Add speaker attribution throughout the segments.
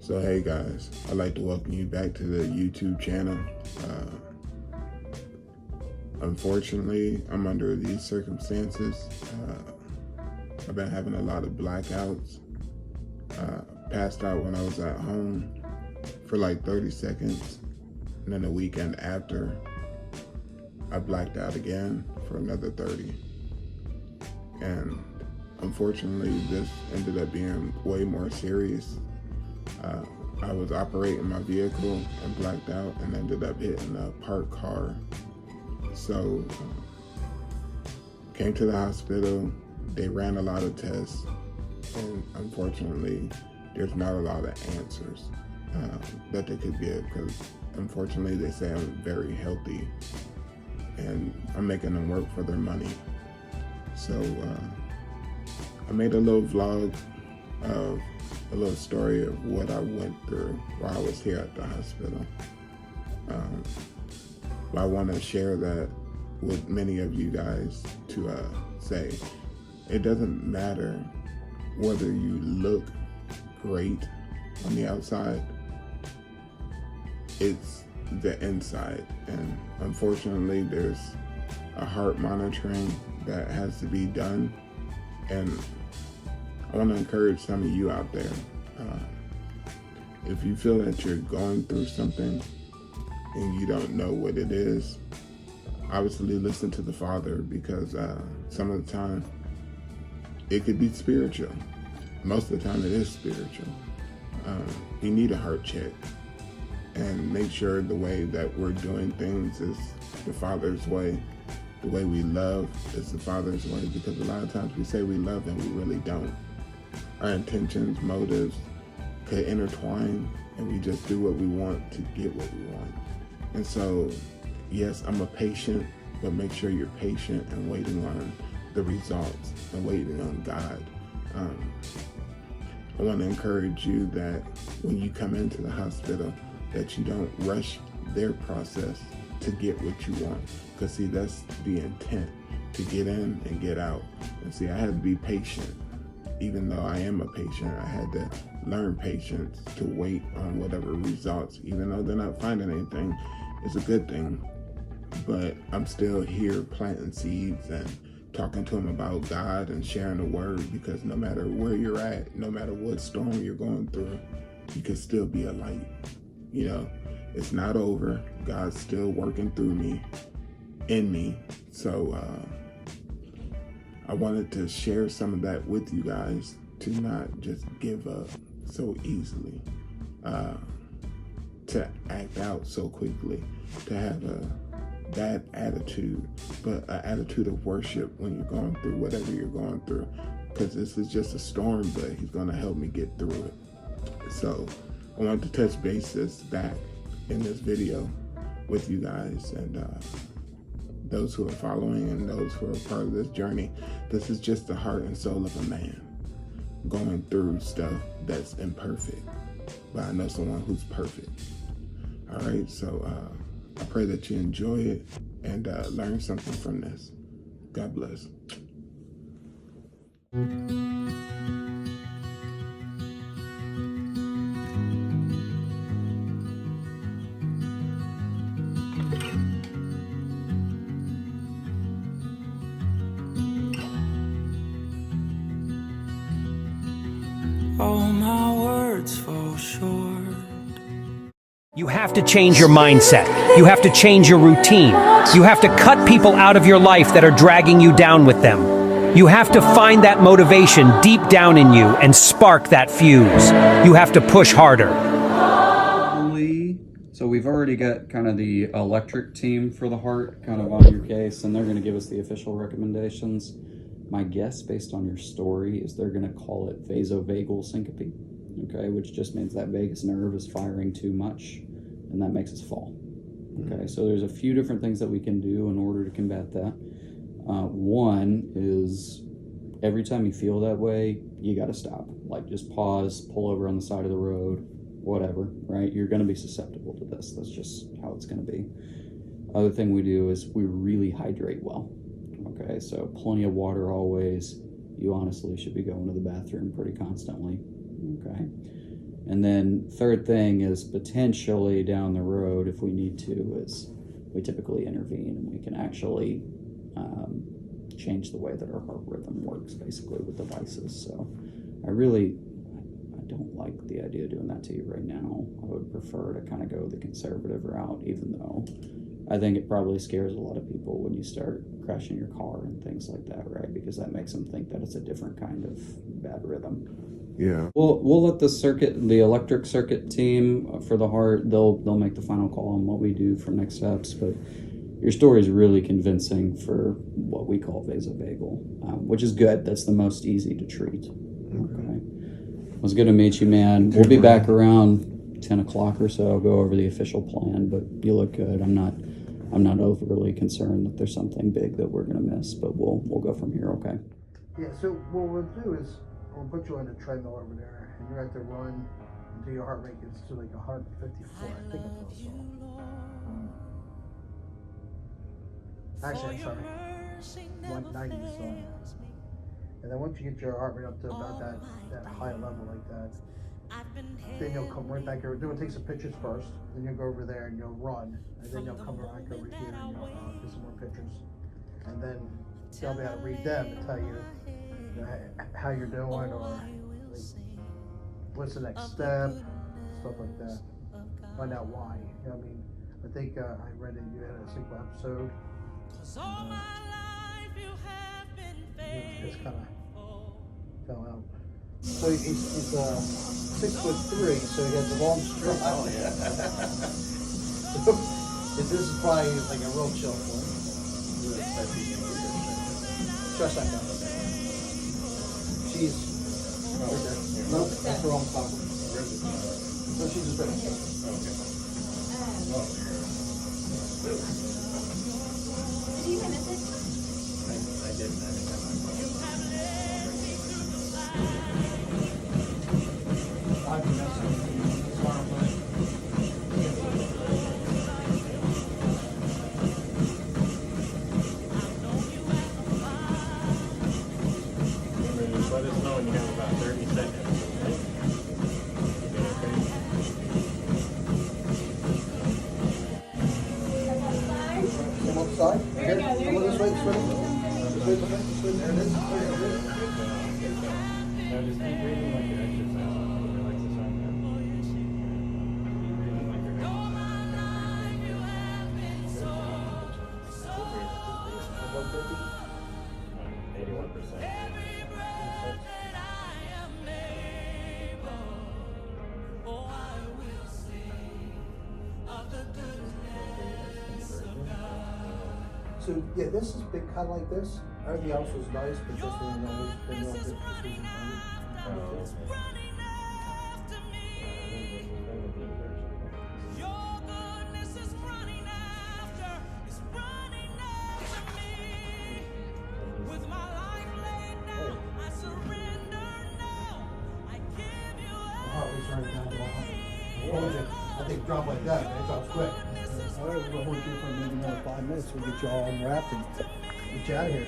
Speaker 1: So hey guys, I'd like to welcome you back to the YouTube channel. Unfortunately, I'm under these circumstances. I've been having a lot of blackouts. Passed out when I was at home for like 30 seconds. And then the weekend after, I blacked out again for another 30. And unfortunately, this ended up being way more serious. I was operating my vehicle and blacked out and ended up hitting a parked car. So, came to the hospital, they ran a lot of tests, and unfortunately, there's not a lot of answers that they could give, because unfortunately they say I'm very healthy and I'm making them work for their money. So, I made a little vlog of a little story of what I went through while I was here at the hospital. I want to share that with many of you guys to say it doesn't matter whether you look great on the outside, it's the inside. And unfortunately, there's a heart monitoring that has to be done. And I want to encourage some of you out there, if you feel that you're going through something and you don't know what it is, obviously listen to the Father, because some of the time it could be spiritual. Most of the time it is spiritual. You need a heart check and make sure the way that we're doing things is the Father's way. The way we love is the Father's way, because a lot of times we say we love and we really don't. Our intentions, motives could intertwine, and we just do what we want to get what we want. And so, yes, I'm a patient, but make sure you're patient and waiting on the results and waiting on God. I want to encourage you that when you come into the hospital, that you don't rush their process to get what you want. Because see, that's the intent, to get in and get out. And see, I had to be patient. Even though I am a patient, I had to learn patience to wait on whatever results. Even though they're not finding anything, it's a good thing. But I'm still here planting seeds and talking to them about God and sharing the word, because no matter where you're at, no matter what storm you're going through, you can still be a light. You know, it's not over. God's still working through me, in me. So I wanted to share some of that with you guys, to not just give up so easily, to act out so quickly, to have a bad attitude, but an attitude of worship when you're going through whatever you're going through, because this is just a storm, but He's going to help me get through it. So I wanted to touch bases back in this video with you guys, and those who are following and those who are part of this journey. This is just the heart and soul of a man going through stuff that's imperfect, but I know someone who's perfect. All right, so I pray that you enjoy it and learn something from this. God bless.
Speaker 2: All my words fall short.
Speaker 3: You have to change your mindset. You have to change your routine. You have to cut people out of your life that are dragging you down with them. You have to find that motivation deep down in you and spark that fuse. You have to push harder.
Speaker 4: So we've already got kind of the electric team for the heart kind of on your case, and they're going to give us the official recommendations. My guess, based on your story, is they're going to call it vasovagal syncope, okay, which just means that vagus nerve is firing too much, and that makes us fall. Okay, so there's a few different things that we can do in order to combat that. One is, every time you feel that way, you got to stop. Like, just pause, pull over on the side of the road, whatever, right? You're going to be susceptible to this. That's just how it's going to be. Other thing we do is we really hydrate well. Okay, so plenty of water always. You honestly should be going to the bathroom pretty constantly. Okay. And then third thing is potentially down the road, if we need to, is we typically intervene and we can actually change the way that our heart rhythm works, basically with devices. So I don't like the idea of doing that to you right now. I would prefer to kind of go the conservative route, even though I think it probably scares a lot of people when you start crashing your car and things like that, right? Because that makes them think that it's a different kind of bad rhythm.
Speaker 1: Yeah.
Speaker 4: We'll let the electric circuit team for the heart, they'll make the final call on what we do for next steps. But your story is really convincing for what we call vasovagal, which is good. That's the most easy to treat. Okay. It was good to meet you, man. We'll be back around 10 o'clock or so. I'll go over the official plan, but you look good. I'm not overly concerned that there's something big that we're gonna miss, but we'll go from here, okay?
Speaker 5: Yeah, so what we'll do is we'll put you on a treadmill over there, and you have to run until your heart rate gets to like 154. I think that's what I saw. Actually, I'm sorry, 190 is on. And then once you get your heart rate up to about that high level like that, then you'll come right back here. Then we'll take some pictures first. Then you'll go over there and you'll run, and then you'll come back over here and you'll get some more pictures. And then they'll be able to read them and tell you, how you're doing, or like, what's the next step, stuff like that. Find out why. You know what I mean? I think I read that you had a single episode. Just kind of fell out. So he's 6'3", so he has a long stride. Oh yeah. This is probably like a real chill one. Trust that guy. She's no, that's the wrong spot. So she's just ready.
Speaker 6: Did you even miss it?
Speaker 5: I didn't.
Speaker 7: Let us know when you have about 30 seconds.
Speaker 5: Come up the side. There you go. Come on this way. This way. There it is.
Speaker 7: Now just keep breathing like you're exercising. Relax the side now. Keep breathing like you're exercising. 81%.
Speaker 5: So yeah, this is big, kind of like this. Everything else was nice, but this one this wasn't I think drop like that, man. It drops quick. All right, we'll hold you for maybe another 5 minutes. We'll get you all unwrapped and get you out of here.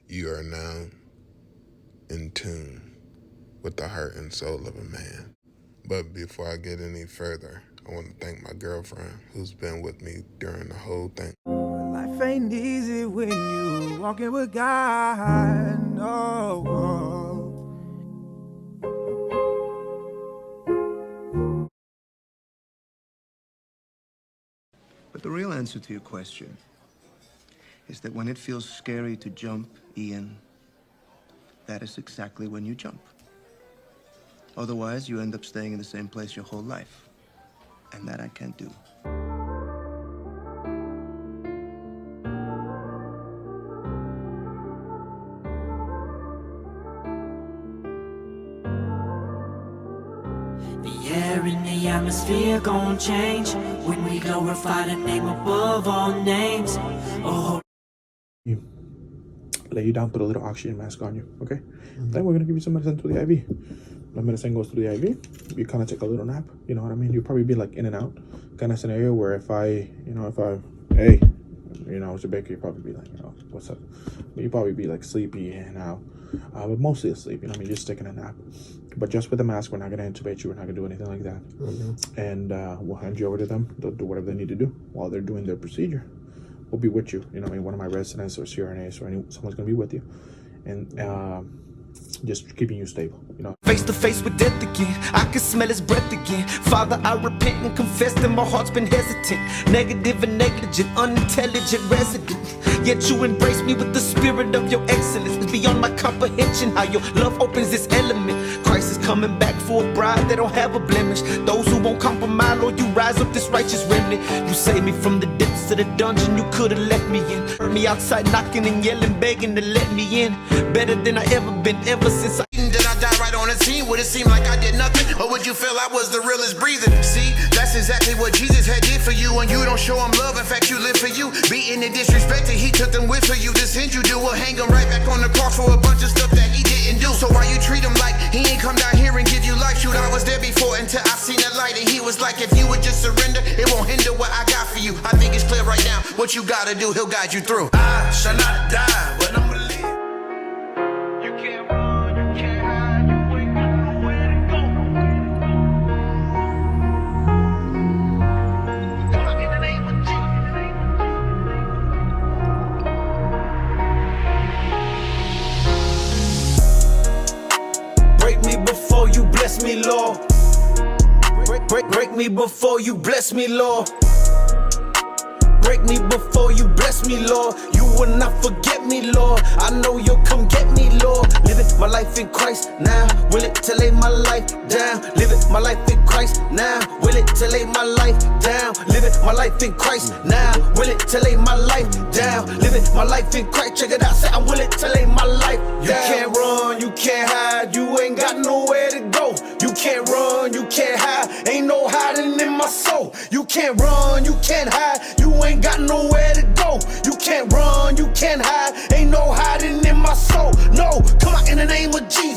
Speaker 1: You are now in tune with the heart and soul of a man. But before I get any further, I want to thank my girlfriend who's been with me during the whole thing.
Speaker 2: Life ain't easy when you walking with God. No.
Speaker 8: But the real answer to your question is that when it feels scary to jump, Ian, that is exactly when you jump. Otherwise, you end up staying in the same place your whole life. And that I can't do.
Speaker 2: The air in the atmosphere gon' change when we glorify the name above all names. Oh,
Speaker 9: lay you down, put a little oxygen mask on you, okay? Then we're gonna give you some medicine through the IV. The medicine goes through the IV. You kind of take a little nap, you know what I mean? You'll probably be like in and out kind of scenario where if I, hey, Mr. Baker, you'd probably be like, what's up? But you'd probably be like sleepy and out, but mostly asleep, just taking a nap. But just with the mask, we're not going to intubate you. We're not going to do anything like that. And we'll hand you over to them. They'll do whatever they need to do while they're doing their procedure. We'll be with you. You know, I mean, one of my residents or CRNAs or someone's going to be with you. And just keeping you stable, you know.
Speaker 10: Face to face with death again, I can smell his breath again. Father, I repent and confess that my heart's been hesitant, negative and negligent, unintelligent resident. Yet you embrace me with the spirit of your excellence. It's beyond my comprehension how your love opens this element. Christ is coming back for a bride that don't have a blemish. Those who won't compromise, Lord, you rise up this righteous remnant. You saved me from the depths of the dungeon you could have left me in. Heard me outside knocking and yelling, begging to let me in. Better than I ever been, ever since I...
Speaker 11: Did I die right on the scene? Would it seem like I did nothing? Or would you feel I was the realest breathing? See, that's exactly what Jesus had did for you. And you don't show him love, in fact you live for you. Beaten and disrespected, he took them with for you. The sins you do will hang him right back on the cross for a bunch of stuff that he didn't do. So why you treat him like he ain't come down here and give you life? Shoot, I was there before until I seen the light. And he was like, if you would just surrender, it won't hinder what I got for you. I think it's clear right now, what you gotta do, he'll guide you through. I shall not die, but I'm gonna live. You can't run, you can't hide, you ain't got nowhere to go. Come on, in the name of Jesus.
Speaker 10: Break me before you bless me, Lord. Break me before you bless me, Lord. Break me before you bless me, Lord. You will not forget me, Lord. I know you'll come get me, Lord. Living my life in Christ now. Willing to lay my life down. Living my life in Christ now. Willing to lay my life down. Living my life in Christ now. Willing to lay my life down. Living my life in Christ. Check it out. Say I'm willing to lay my life down. You can't run, you can't hide. You ain't got nowhere to go. You can't run, you can't hide. Ain't no hiding in my soul. You can't run, you can't hide. You ain't got nowhere to go. You can't run, you can't hide. Ain't no hiding in my soul. No, come on in the name of Jesus.